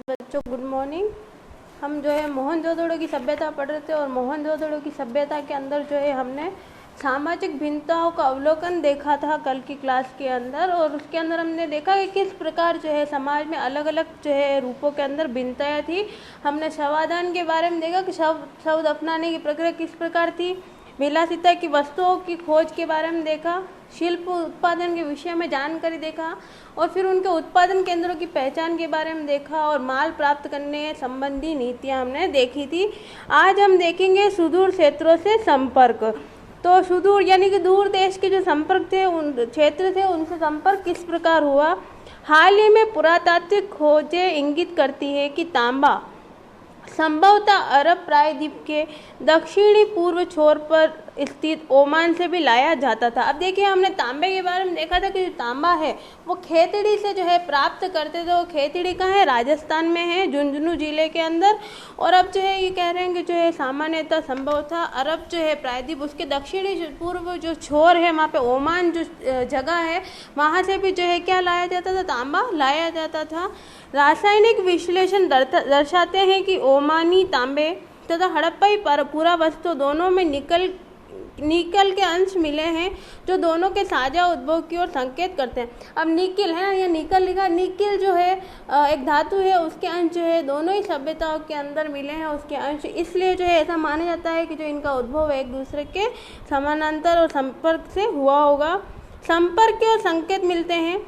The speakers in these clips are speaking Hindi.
बच्चों गुड मॉर्निंग। हम जो है मोहनजोदड़ो की सभ्यता पढ़ रहे थे और मोहनजोदड़ो की सभ्यता के अंदर जो है हमने सामाजिक भिन्नताओं का अवलोकन देखा था कल की क्लास के अंदर। और उसके अंदर हमने देखा कि किस प्रकार जो है समाज में अलग अलग जो है रूपों के अंदर भिन्नताएँ थी। हमने शवाधान के बारे में देखा कि शब्द अपनाने की प्रक्रिया किस प्रकार थी। विलासिता की वस्तुओं की खोज के बारे में देखा। शिल्प उत्पादन के विषय में जानकारी देखा और फिर उनके उत्पादन केंद्रों की पहचान के बारे में देखा और माल प्राप्त करने संबंधी नीतियां हमने देखी थी। आज हम देखेंगे सुदूर क्षेत्रों से संपर्क। तो सुदूर यानी कि दूर देश के जो संपर्क थे, उन क्षेत्र थे, उनसे संपर्क किस प्रकार हुआ। हाल ही में पुरातात्विक खोजें इंगित करती है कि तांबा संभवतः अरब प्रायद्वीप के दक्षिणी पूर्व छोर पर स्थित ओमान से भी लाया जाता था। अब देखिए, हमने तांबे के बारे में देखा था कि जो तांबा है वो खेतड़ी से जो है प्राप्त करते थे। वो खेतड़ी कहाँ है? राजस्थान में है, झुंझुनू जिले के अंदर। और अब जो है ये कह रहे हैं कि जो है सामान्यतः संभवतः अरब जो है प्रायद्वीप उसके दक्षिणी पूर्व जो छोर है, वहाँ पे ओमान जो जगह है, वहाँ से भी जो है क्या लाया जाता था? तांबा लाया जाता था। रासायनिक विश्लेषण दर्शाते हैं कि ओमानी तांबे तथा हड़प्पाई पुरा वस्तु दोनों में निकल के अंश मिले हैं, जो दोनों के साझा उद्भव की ओर संकेत करते हैं। अब निकिल है ना, ये निकल लिखा। निकिल जो है एक धातु है, उसके अंश जो है दोनों ही सभ्यताओं के अंदर मिले हैं उसके अंश। इसलिए जो है ऐसा माना जाता है कि जो इनका उद्भव है एक दूसरे के समानांतर और संपर्क से हुआ होगा। संपर्क के और संकेत मिलते हैं।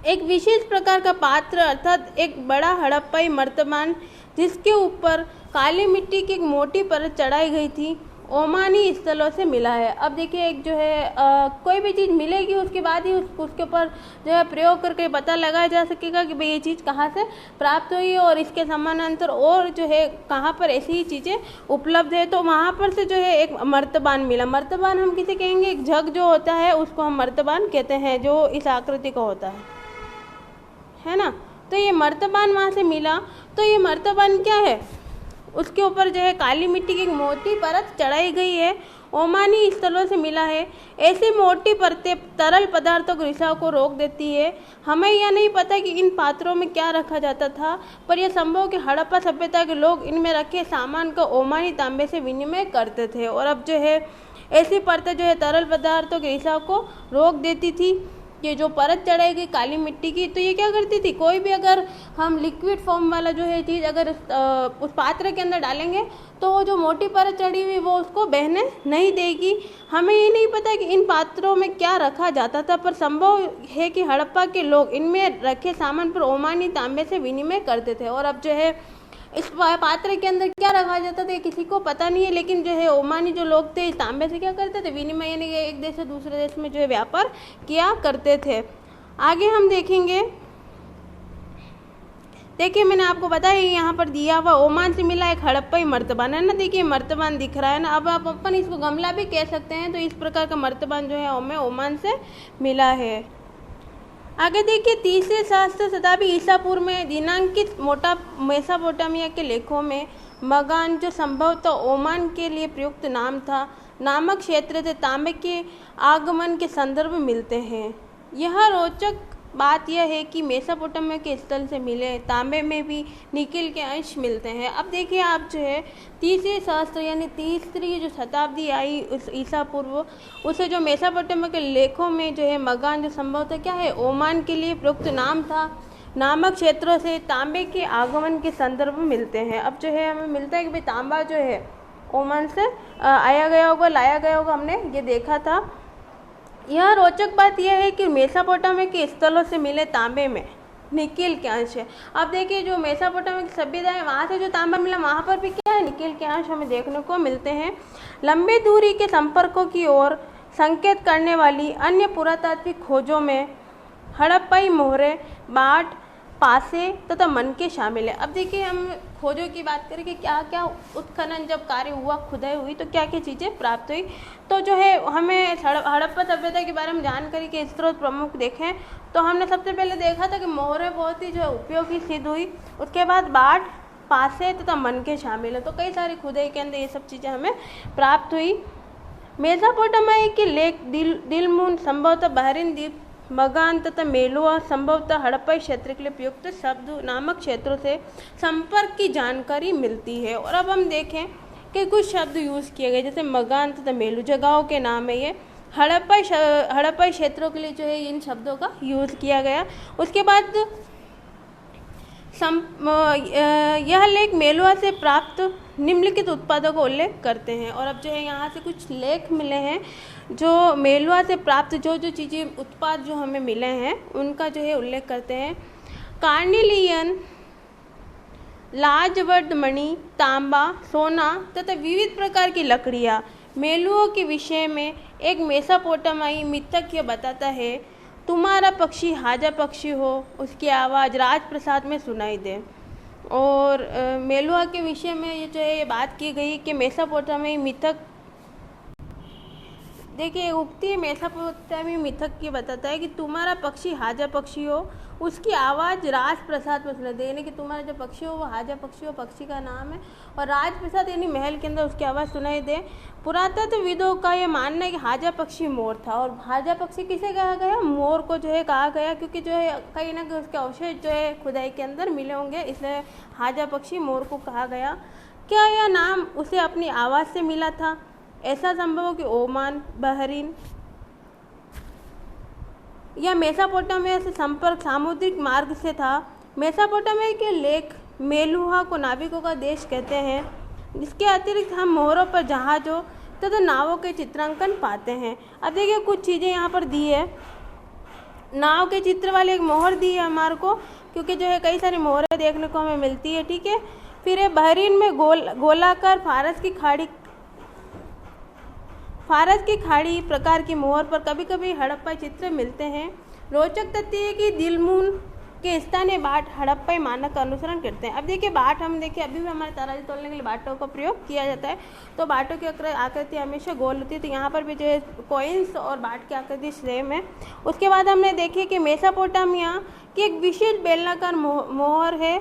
एक विशेष प्रकार का पात्र अर्थात एक बड़ा हड़प्पाई मर्तबान जिसके ऊपर काली मिट्टी की एक मोटी परत चढ़ाई गई थी, ओमानी स्थलों से मिला है। अब देखिए, एक जो है कोई भी चीज़ मिलेगी उसके बाद ही उसके ऊपर जो है प्रयोग करके पता लगाया जा सकेगा कि भाई ये चीज़ कहाँ से प्राप्त हुई है और इसके समानांतर और जो है कहाँ पर ऐसी ही चीज़ें उपलब्ध है। तो वहाँ पर से जो है एक मर्तबान मिला। मर्तबान हम किसे कहेंगे? एक जग जो होता है उसको हम मर्तबान कहते हैं, जो इस आकृति का होता है ना। तो ये मर्तबान वहाँ से मिला। तो ये मर्तबान क्या है? उसके ऊपर जो है काली मिट्टी की एक मोटी परत चढ़ाई गई है, ओमानी स्थलों से मिला है। ऐसी मोटी परतें तरल पदार्थों के रिसाव को रोक देती है। हमें यह नहीं पता कि इन पात्रों में क्या रखा जाता था, पर यह संभव कि हड़प्पा सभ्यता के लोग इनमें रखे सामान का ओमानी तांबे से विनिमय करते थे। और अब जो है ऐसी परतें जो है तरल पदार्थों के रिसाव को रोक देती थी। ये जो परत चढ़ाई गई काली मिट्टी की, तो ये क्या करती थी? कोई भी अगर हम लिक्विड फॉर्म वाला जो है चीज़ अगर उस पात्र के अंदर डालेंगे तो वो जो मोटी परत चढ़ी हुई वो उसको बहने नहीं देगी। हमें ये नहीं पता कि इन पात्रों में क्या रखा जाता था, पर संभव है कि हड़प्पा के लोग इनमें रखे सामान पर ओमानी तांबे से विनिमय करते थे। और अब जो है इस पात्र के अंदर क्या रखा जाता था किसी को पता नहीं है, लेकिन जो है ओमानी जो लोग थे इस तांबे से क्या करते थे? विनिमय, यानी कि एक देश से दूसरे देश में जो है व्यापार किया करते थे। आगे हम देखेंगे। देखिए, मैंने आपको बताया यहाँ पर दिया हुआ ओमान से मिला एक हड़प्पाई मर्तबान है ना। देखिए मर्तबान दिख रहा है ना। अब आप अपन इसको गमला भी कह सकते हैं। तो इस प्रकार का मर्तबान जो है हमें ओमान से मिला है। आगे देखिए, तीसरे सहस्त्र शताब्दी ईसा पूर्व में दिनांकित मेसोपोटामिया के लेखों में मगान, जो संभवतः ओमान के लिए प्रयुक्त नाम था, नामक क्षेत्र से तांबे के आगमन के संदर्भ मिलते हैं। यह रोचक बात यह है कि मेसोपोटामिया के स्थल से मिले तांबे में भी निकिल के अंश मिलते हैं। अब देखिए, आप जो है तीसरे सहस्त्र यानी तीसरी जो शताब्दी आई उस ईसा पूर्व, उसे जो मेसोपोटामिया के लेखों में जो है मगान, जो संभवतः क्या है? ओमान के लिए प्रयुक्त नाम था, नामक क्षेत्रों से तांबे के आगमन के संदर्भ मिलते हैं। अब जो है हमें मिलता है कि भाई तांबा जो है ओमान से आया गया होगा, लाया गया होगा, हमने ये देखा था। यह रोचक बात यह है कि मेसोपोटामिया के स्थलों से मिले तांबे में निकिल के अंश है। अब देखिए, जो मेसोपोटामिया की सभ्यता है वहाँ से जो तांबा मिला वहाँ पर भी क्या है? निकिल के अंश हमें देखने को मिलते हैं। लंबी दूरी के संपर्कों की ओर संकेत करने वाली अन्य पुरातात्विक खोजों में हड़प्पाई मोहरे, बाट, पासे तथा मनके शामिल है। अब देखिए, हम खोजों की बात करें कि क्या क्या उत्खनन जब कार्य हुआ, खुदाई हुई, तो क्या क्या चीज़ें प्राप्त हुई। तो जो है हमें हड़प्पा सभ्यता के बारे में जानकारी के स्रोत प्रमुख देखें तो हमने सबसे पहले देखा था कि मोहरे बहुत ही जो है उपयोगी सिद्ध हुई। उसके बाद बाट, पासे तथा मनके शामिल है। तो कई सारी खुदाई के अंदर ये सब चीज़ें हमें प्राप्त हुई। मेसोपोटामिया के लेक दिलमुन संभवतः बहरीन द्वीप मगान तथा मेलुआ संभवतः हड़प्पा क्षेत्र के लिए प्रयुक्त शब्द नामक क्षेत्रों से संपर्क की जानकारी मिलती है। और अब हम देखें कि कुछ शब्द यूज़ किए गए, जैसे मगान तथा मेलू जगहों के नाम है ये। हड़प्पा क्षेत्रों के लिए जो है इन शब्दों का यूज़ किया गया। उसके बाद यह लेख मेलुआ से प्राप्त निम्नलिखित उत्पादों का उल्लेख करते हैं। और अब जो है यहाँ से कुछ लेख मिले हैं जो मेलुआ से प्राप्त जो चीज़ें उत्पाद जो हमें मिले हैं उनका जो है उल्लेख करते हैं। कार्निलियन, लाजवर्द मणि, तांबा, सोना तथा विविध प्रकार की लकड़ियाँ। मेलुओं के विषय में एक मेसोपोटामियाई मिथक ये बताता है, तुम्हारा पक्षी हाजा पक्षी हो, उसकी आवाज़ राजप्रसाद में सुनाई दे। और मेलुआ के विषय में ये जो है ये बात की गई कि मेसोपोटामियाई मिथक, देखिए उक्ति मेसोपोटामियाई मिथक ये बताता है कि तुम्हारा पक्षी हाजा पक्षी हो, उसकी आवाज़ राजप्रसाद में सुनाई दे। यानी कि तुम्हारा जो पक्षी हो वो हाजा पक्षी हो, पक्षी का नाम है, और राजप्रसाद यानी महल के अंदर उसकी आवाज़ सुनाई दे। पुरातत्वविदों का ये मानना है कि हाजा पक्षी मोर था। और हाजा पक्षी किसे कहा गया? मोर को जो है कहा गया, क्योंकि जो है कहीं ना कहीं उसके अवशेष जो है खुदाई के अंदर मिले होंगे, इसलिए हाजा पक्षी मोर को कहा गया। क्या यह नाम उसे अपनी आवाज़ से मिला था? ऐसा संभव हो कि ओमान, बहरीन या मेसोपोटामिया से संपर्क सामुद्रिक मार्ग से था। मेसोपोटामिया के लेख मेलुआ को नाविकों का देश कहते हैं। इसके अतिरिक्त हम मोहरों पर जहाज़ों तथा नावों के चित्रांकन पाते हैं। अब देखिए कुछ चीज़ें यहाँ पर दी है। नाव के चित्र वाली एक मोहर दी है हमारे को, क्योंकि जो है कई सारी मोहरें देखने को हमें मिलती है, ठीक है। फिर है बहरीन में गोलाकार फारस की खाड़ी प्रकार की मोहर पर कभी कभी हड़प्पा चित्र मिलते हैं। रोचक तथ्य है कि दिलमून के स्थानीय बाट हड़प्पाई मानक का अनुसरण करते हैं। अब देखिए बाट, हम देखिए अभी भी हमारे तराजू तोलने के लिए बाटों का प्रयोग किया जाता है, तो बाटों की आकृति हमेशा गोल होती है, तो यहाँ पर भी जो है कॉइन्स और बाट की आकृति सेम है। उसके बाद हमने देखी कि मेसोपोटामिया की एक विशेष बेलनाकार मोहर है,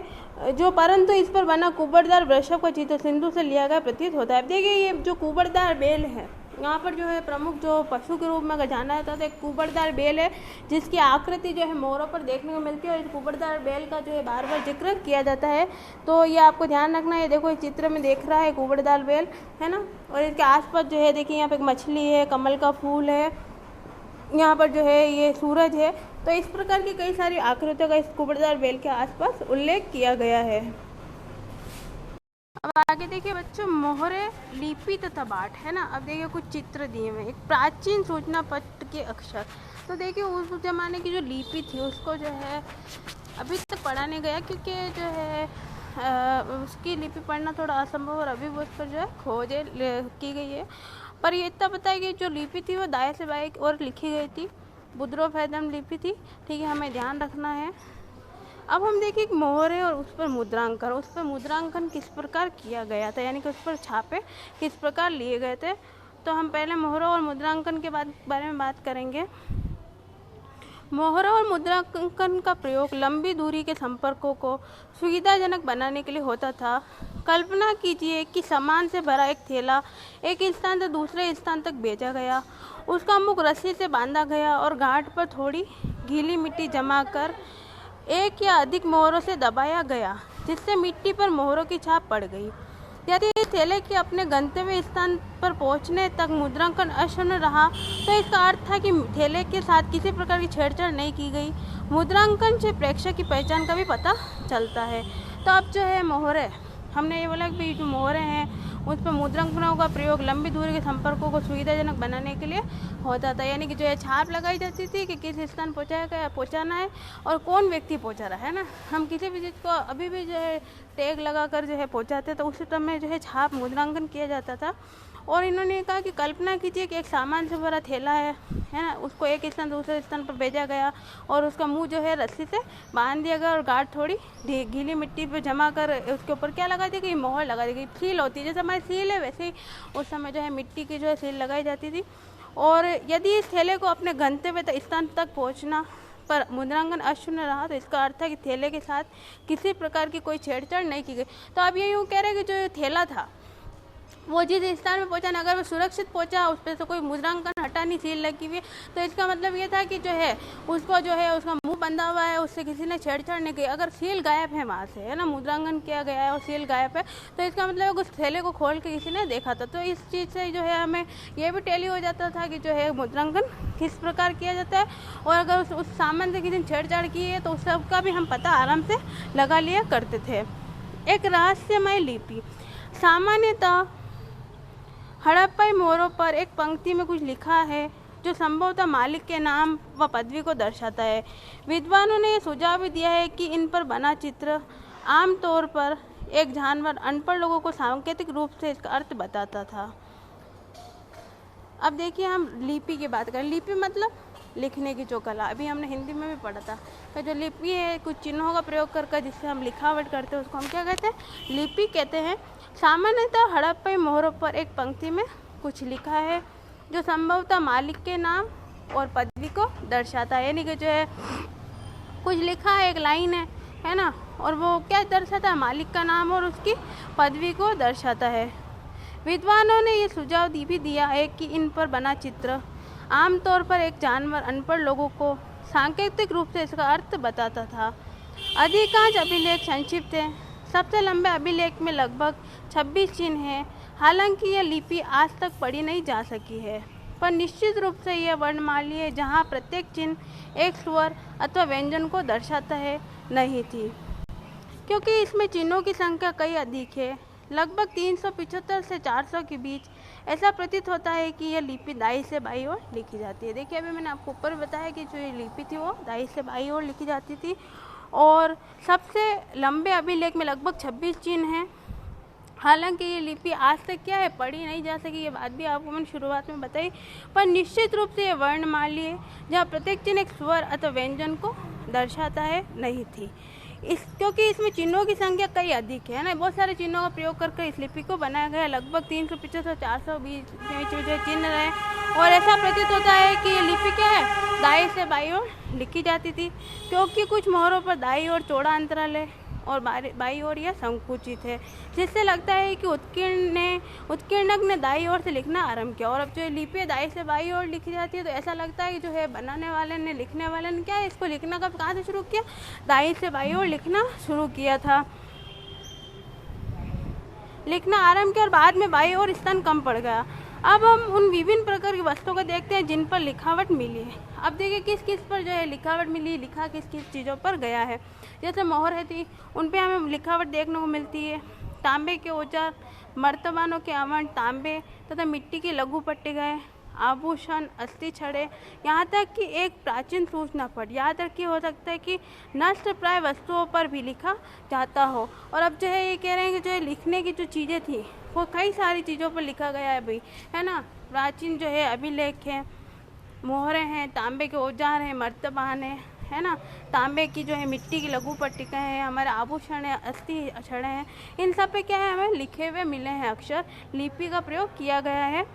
जो परंतु इस पर बना कुबड़दार वृषभ का चित्र सिंधु से लिया गया प्रतीत होता है। अब देखिए ये जो कुबड़दार बेल है, यहाँ पर जो है प्रमुख जो पशु के रूप में अगर जाना जाता है तो एक कुबड़दार बेल है, जिसकी आकृति जो है मोरों पर देखने को मिलती है। और इस कुबड़दार बेल का जो है बार बार जिक्र किया जाता है, तो ये आपको ध्यान रखना है। देखो इस चित्र में देख रहा है कुबड़दार बेल है ना, और इसके आसपास जो है देखिए यहाँ पे एक मछली है, कमल का फूल है, यहाँ पर जो है ये सूरज है। तो इस प्रकार की कई सारी आकृतियों का इस कुबड़दार बेल के आसपास उल्लेख किया गया है। अब आगे देखिए बच्चों, मोहरे, लिपि तथा बाट है ना। अब देखिए कुछ चित्र दिए हुए, एक प्राचीन सूचना पत्र के अक्षर। तो देखिए उस जमाने की जो लिपि थी उसको जो है अभी तक पढ़ा नहीं गया, क्योंकि जो है उसकी लिपि पढ़ना थोड़ा असंभव, और अभी वो उस पर जो है खोजें की गई है। पर ये इतना पता है कि जो लिपि थी वो दाएं से बाएं और लिखी गई थी, बुद्रोफैदम लिपि थी, ठीक है, हमें ध्यान रखना है। अब हम देखिए एक मोहर है और उस पर मुद्रांकन किस प्रकार किया गया था, यानी कि उस पर छापे किस प्रकार लिए गए थे। तो हम पहले मोहरों और मुद्रांकन के बारे में बात करेंगे। मोहरों और मुद्रांकन का प्रयोग लंबी दूरी के संपर्कों को सुविधाजनक बनाने के लिए होता था। कल्पना कीजिए कि सामान से भरा एक थैला एक स्थान से दूसरे स्थान तक भेजा गया, उसका मुख रस्सी से बांधा गया और घाट पर थोड़ी गीली मिट्टी जमा कर एक या अधिक मोहरों से दबाया गया, जिससे मिट्टी पर मोहरों की छाप पड़ गई। यदि इस थैले के अपने गंतव्य स्थान पर पहुंचने तक मुद्रांकन अक्षुण्ण रहा तो इसका अर्थ था कि थैले के साथ किसी प्रकार की छेड़छाड़ नहीं की गई। मुद्रांकन से प्रेक्षक की पहचान का भी पता चलता है। तो अब जो है मोहरें, हमने ये बोला कि जो मोहरें हैं उस पर मुद्रांकनों का प्रयोग लंबी दूरी के संपर्कों को सुविधाजनक बनाने के लिए होता था, यानी कि जो है छाप लगाई जाती थी कि किस स्थान पहुंचाना है और कौन व्यक्ति पहुंचा रहा है ना। हम किसी भी चीज़ को अभी भी जो है टैग लगाकर जो है पहुंचाते, तो उस समय जो है छाप मुद्रांकन किया जाता था। और इन्होंने कहा कि कल्पना कीजिए कि एक सामान से भरा थैला है ना, उसको एक स्थान दूसरे स्थान पर भेजा गया और उसका मुंह जो है रस्सी से बांध दिया गया और गांठ थोड़ी गीली मिट्टी पर जमा कर उसके ऊपर क्या लगा दी गई, मोहर लगा दी गई। सील होती है, जैसे हमारी सील है वैसे ही उस समय जो है मिट्टी की जो है सील लगाई जाती थी। और यदि इस थैले को अपने गंतव्य स्थान तक पहुँचना पर मुद्रांकन अशून्य रहा तो इसका अर्थ है कि थैले के साथ किसी प्रकार की कोई छेड़छाड़ नहीं की गई। तो अब ये यूँ कह रहे हैं कि जो थैला था वो जिस स्थान में पहुंचा, अगर वो सुरक्षित पहुंचा, उस पर से कोई मुद्रांकन हटानी सील लगी हुई है, तो इसका मतलब ये था कि जो है उसको जो है उसका मुंह बंधा हुआ है, उससे किसी ने छेड़छाड़ नहीं की। अगर सील गायब है वहाँ से, है ना, मुद्रांकन किया गया है और सील गायब है, तो इसका मतलब उस थैले को खोल के किसी ने देखा था। तो इस चीज़ से जो है हमें ये भी टैली हो जाता था कि जो है मुद्रांकन किस प्रकार किया जाता है, और अगर उस सामान से किसी ने छेड़छाड़ की है तो उस सबका भी हम पता आराम से लगा लिया करते थे। एक रहस्यमय लिपि। सामान्यतः हड़प्पाई मोहरों पर एक पंक्ति में कुछ लिखा है जो संभवतः मालिक के नाम व पदवी को दर्शाता है। विद्वानों ने यह सुझाव भी दिया है कि इन पर बना चित्र आमतौर पर एक जानवर अनपढ़ लोगों को सांकेतिक रूप से इसका अर्थ बताता था। अब देखिए हम लिपि की बात करें। लिपि मतलब लिखने की जो कला, अभी हमने हिंदी में भी पढ़ा था कि जो लिपि है कुछ चिन्हों का प्रयोग करके जिससे हम लिखावट करते हैं उसको हम क्या कहते हैं, लिपि कहते हैं। सामान्यतः हड़प्पाई मोहरों पर एक पंक्ति में कुछ लिखा है जो संभवतः मालिक के नाम और पदवी को दर्शाता है, यानी कि जो है कुछ लिखा है, एक लाइन है ना, और वो क्या दर्शाता है, मालिक का नाम और उसकी पदवी को दर्शाता है। विद्वानों ने ये सुझाव भी दिया है कि इन पर बना चित्र आमतौर पर एक जानवर अनपढ़ लोगों को सांकेतिक रूप से इसका अर्थ बताता था। अधिकांश अभिलेख संक्षिप्त हैं। सबसे लंबे अभिलेख में लगभग 26 चिन्ह हैं। हालांकि यह लिपि आज तक पढ़ी नहीं जा सकी है, पर निश्चित रूप से यह वर्णमाला है जहाँ प्रत्येक चिन्ह एक स्वर अथवा व्यंजन को दर्शाता है नहीं थी, क्योंकि इसमें चिन्हों की संख्या कई अधिक है, लगभग 375 से 400 के बीच। ऐसा प्रतीत होता है कि यह लिपि दाई से बाई ओर लिखी जाती है। देखिए अभी मैंने आपको ऊपर बताया कि जो ये लिपि थी वो दाई से बाई ओर लिखी जाती थी, और सबसे लंबे अभिलेख में लगभग 26 चिन्ह हैं। हालांकि ये लिपि आज तक क्या है, पढ़ी नहीं जा सकी, ये बात भी आपको मैंने शुरुआत में बताई, पर निश्चित रूप से ये वर्णमाला है जहाँ प्रत्येक चिन्ह एक स्वर अथवा व्यंजन को दर्शाता है नहीं थी। क्योंकि इसमें चिन्हों की संख्या कई अधिक है ना, बहुत सारे चिन्हों का प्रयोग करके इस लिपि को बनाया गया। लगभग 375 से 400 बीच में जो चिन्ह रहे, और ऐसा प्रतीत होता है कि ये लिपि क्या है, दाई से बाई ओर लिखी जाती थी, क्योंकि कुछ मोहरों पर दाई ओर चौड़ा अंतराल है और बाई ओर यह संकुचित है, जिससे लगता है कि उत्कीर्णक ने दाई ओर से लिखना आरंभ किया। और अब जो लिपि दाई से बाई ओर लिखी जाती है तो ऐसा लगता है कि जो है बनाने वाले ने, लिखने वाले ने क्या है, इसको लिखना कहाँ से शुरू किया, दाई से बाई ओर लिखना शुरू किया था, लिखना आरंभ किया, और बाद में बाई ओर स्थान कम पड़ गया। अब हम उन विभिन्न प्रकार की वस्तुओं को देखते हैं जिन पर लिखावट मिली है। अब देखिए किस किस पर जो है लिखावट मिली, लिखा किस किस चीज़ों पर गया है। जैसे मोहर थी, उन पे हमें लिखावट देखने को मिलती है। तांबे के औजार, मर्तबानों के आवरण, तांबे तथा मिट्टी की लघु पट्टिकाएँ, आभूषण, अस्थि छड़े, यहाँ तक कि एक प्राचीन सूचना पट, यहाँ तक कि हो सकता है कि नष्ट प्राय वस्तुओं पर भी लिखा जाता हो। और अब जो है ये कह रहे हैं कि जो है लिखने की जो चीज़ें थी वो कई सारी चीज़ों पर लिखा गया है भाई, है ना। प्राचीन जो है अभिलेख है, मोहरें हैं, तांबे के औजार हैं, मर्तबान है ना, तांबे की जो है मिट्टी की लघु पट्टिकाएँ हैं, हमारे आभूषण है, अस्थि छड़े हैं, इन सब पे क्या है, हमें लिखे हुए मिले हैं अक्षर, लिपि का प्रयोग किया गया है।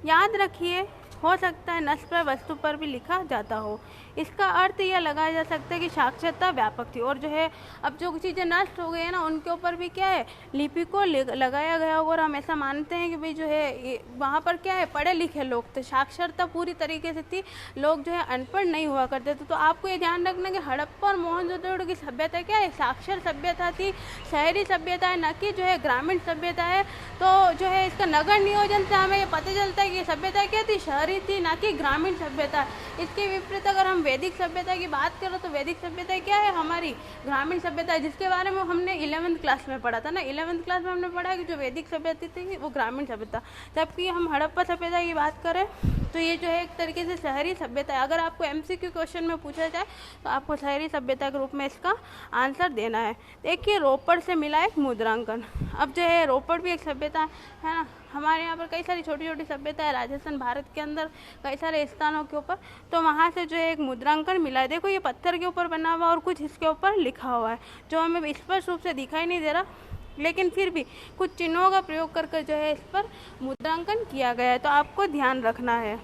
याद रखिए, हो सकता है नष्ट प्राय वस्तु पर भी लिखा जाता हो। इसका अर्थ यह लगाया जा सकता है कि साक्षरता व्यापक थी, और जो है अब जो चीज़ें नष्ट हो गई है ना उनके ऊपर भी क्या है, लिपि को लगाया गया होगा। और हम ऐसा मानते हैं कि भाई जो है वहाँ पर क्या है, पढ़े लिखे लोग थे, साक्षरता पूरी तरीके से थी, लोग जो है अनपढ़ नहीं हुआ करते थे। तो आपको ये ध्यान रखना कि हड़प्पा और मोहनजोदड़ो की सभ्यता क्या है, साक्षर सभ्यता थी, शहरी सभ्यता है, न कि जो है ग्रामीण सभ्यता है। तो जो है इसका नगर नियोजन से हमें ये पता चलता है कि सभ्यता क्या थी, शहरी थी, ना कि ग्रामीण सभ्यता। इसके विपरीत अगर हम वैदिक सभ्यता की बात करें तो वैदिक सभ्यता क्या है, हमारी ग्रामीण सभ्यता है, जिसके बारे में हमने 11वीं क्लास में पढ़ा था ना। 11वीं क्लास में हमने पढ़ा कि जो वैदिक सभ्यता थी वो ग्रामीण सभ्यता, जबकि हम हड़प्पा सभ्यता की बात करें तो ये जो है एक तरीके से शहरी सभ्यता है। अगर आपको MCQ क्वेश्चन में पूछा जाए तो आपको शहरी सभ्यता के रूप में इसका आंसर देना है। देखिए रोपड़ से मिला एक मुद्रांकन। अब जो है रोपड़ भी एक सभ्यता है ना, हमारे यहाँ पर कई सारी छोटी छोटी सभ्यता है, राजस्थान भारत के अंदर कई सारे स्थानों के ऊपर, तो वहाँ से जो है एक मुद्रांकन मिला है। देखो ये पत्थर के ऊपर बना हुआ और कुछ इसके ऊपर लिखा हुआ है जो हमें स्पष्ट रूप से दिखाई नहीं दे रहा, लेकिन फिर भी कुछ चिन्हों का प्रयोग करके जो है इस पर मुद्रांकन किया गया है, तो आपको ध्यान रखना है।